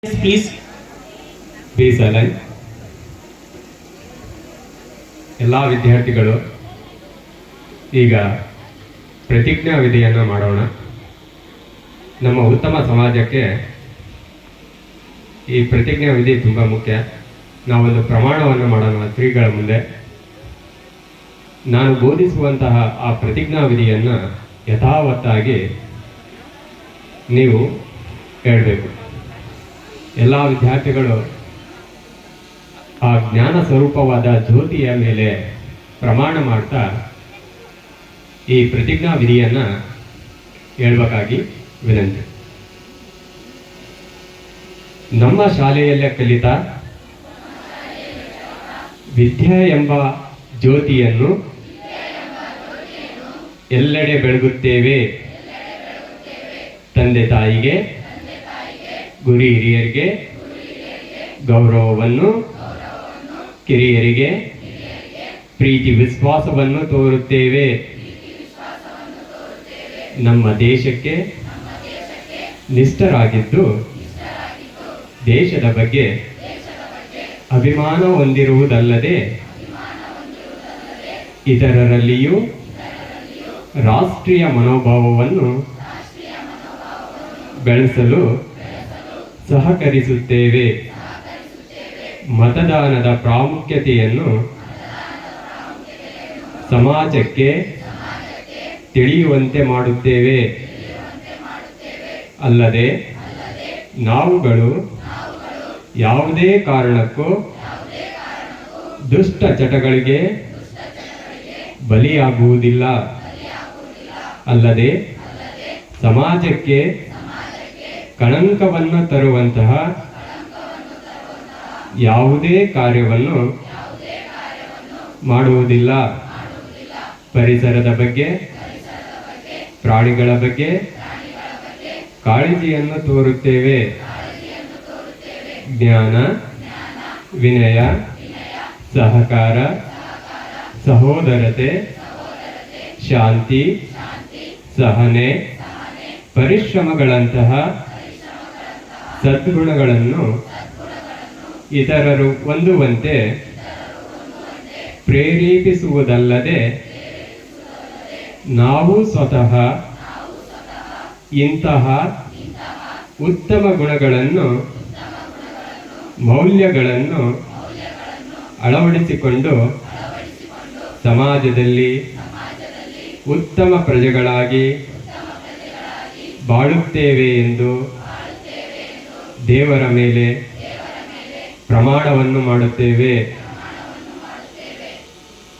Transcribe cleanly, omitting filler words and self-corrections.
Please be silent. ಎಲ್ಲ ವಿದ್ಯಾರ್ಥಿಗಳು ಈಗ ಪ್ರತಿಜ್ಞಾ ವಿಧಿಯನ್ನು ಮಾಡೋಣ. ನಮ್ಮ ಉತ್ತಮ ಸಮಾಜಕ್ಕೆ ಈ ಪ್ರತಿಜ್ಞಾ ವಿಧಿ ತುಂಬ ಮುಖ್ಯ. ನಾವೊಂದು ಪ್ರಮಾಣವನ್ನು ಮಾಡೋಣ ಶ್ರೀಗಳ ಮುಂದೆ. ನಾನು ಬೋಧಿಸುವಂತಹ ಆ ಪ್ರತಿಜ್ಞಾ ವಿಧಿಯನ್ನು ಯಥಾವತ್ತಾಗಿ ನೀವು ಹೇಳಬೇಕು. ಎಲ್ಲ ವಿದ್ಯಾರ್ಥಿಗಳು ಆ ಜ್ಞಾನ ಸ್ವರೂಪವಾದ ಜ್ಯೋತಿಯ ಮೇಲೆ ಪ್ರಮಾಣ ಮಾಡ್ತಾ ಈ ಪ್ರತಿಜ್ಞಾ ವಿಧಿಯನ್ನು ಹೇಳಬೇಕಾಗಿ ವಿನಂತಿ. ನಮ್ಮ ಶಾಲೆಯಲ್ಲೇ ಕಲಿತ ವಿದ್ಯೆ ಎಂಬ ಜ್ಯೋತಿಯನ್ನು ಎಲ್ಲೆಡೆ ಬೆಳಗುತ್ತೇವೆ. ತಂದೆ ತಾಯಿಗೆ, ಗುರು ಹಿರಿಯರಿಗೆ ಗೌರವವನ್ನು, ಕಿರಿಯರಿಗೆ ಪ್ರೀತಿ ವಿಶ್ವಾಸವನ್ನು ತೋರುತ್ತೇವೆ. ನಮ್ಮ ದೇಶಕ್ಕೆ ನಿಷ್ಠರಾಗಿದ್ದು ದೇಶದ ಬಗ್ಗೆ ಅಭಿಮಾನ ಹೊಂದಿರುವುದಲ್ಲದೆ ಇತರರಲ್ಲಿಯೂ ರಾಷ್ಟ್ರೀಯ ಮನೋಭಾವವನ್ನು ಬೆಳೆಸಲು ಸಹಕರಿಸುತ್ತೇವೆ. ಮತದಾನದ ಪ್ರಾಮುಖ್ಯತೆಯನ್ನು ಸಮಾಜಕ್ಕೆ ತಿಳಿಯುವಂತೆ ಮಾಡುತ್ತೇವೆ. ಅಲ್ಲದೆ ನಾವುಗಳು ಯಾವುದೇ ಕಾರಣಕ್ಕೂ ದುಷ್ಟ ಚಟಗಳಿಗೆ ಬಲಿಯಾಗುವುದಿಲ್ಲ. ಅಲ್ಲದೆ ಸಮಾಜಕ್ಕೆ ಕಳಂಕವನ್ನು ತರುವಂತಹ ಯಾವುದೇ ಕಾರ್ಯವನ್ನು ಮಾಡುವುದಿಲ್ಲ. ಪರಿಸರದ ಬಗ್ಗೆ, ಪ್ರಾಣಿಗಳ ಬಗ್ಗೆ ಕಾಳಜಿಯನ್ನು ತೋರುತ್ತೇವೆ. ಜ್ಞಾನ, ವಿನಯ, ಸಹಕಾರ, ಸಹೋದರತೆ, ಶಾಂತಿ, ಸಹನೆ, ಪರಿಶ್ರಮಗಳಂತಹ ಸದ್ಗುಣಗಳನ್ನು ಇತರರು ಹೊಂದುವಂತೆ ಪ್ರೇರೇಪಿಸುವುದಲ್ಲದೆ ನಾವು ಸ್ವತಃ ಇಂತಹ ಉತ್ತಮ ಗುಣಗಳನ್ನು, ಮೌಲ್ಯಗಳನ್ನು ಅಳವಡಿಸಿಕೊಂಡು ಸಮಾಜದಲ್ಲಿ ಉತ್ತಮ ಪ್ರಜೆಗಳಾಗಿ ಬಾಳುತ್ತೇವೆ ಎಂದು ದೇವರ ಮೇಲೆ ಪ್ರಮಾಣವನ್ನು ಮಾಡುತ್ತೇವೆ.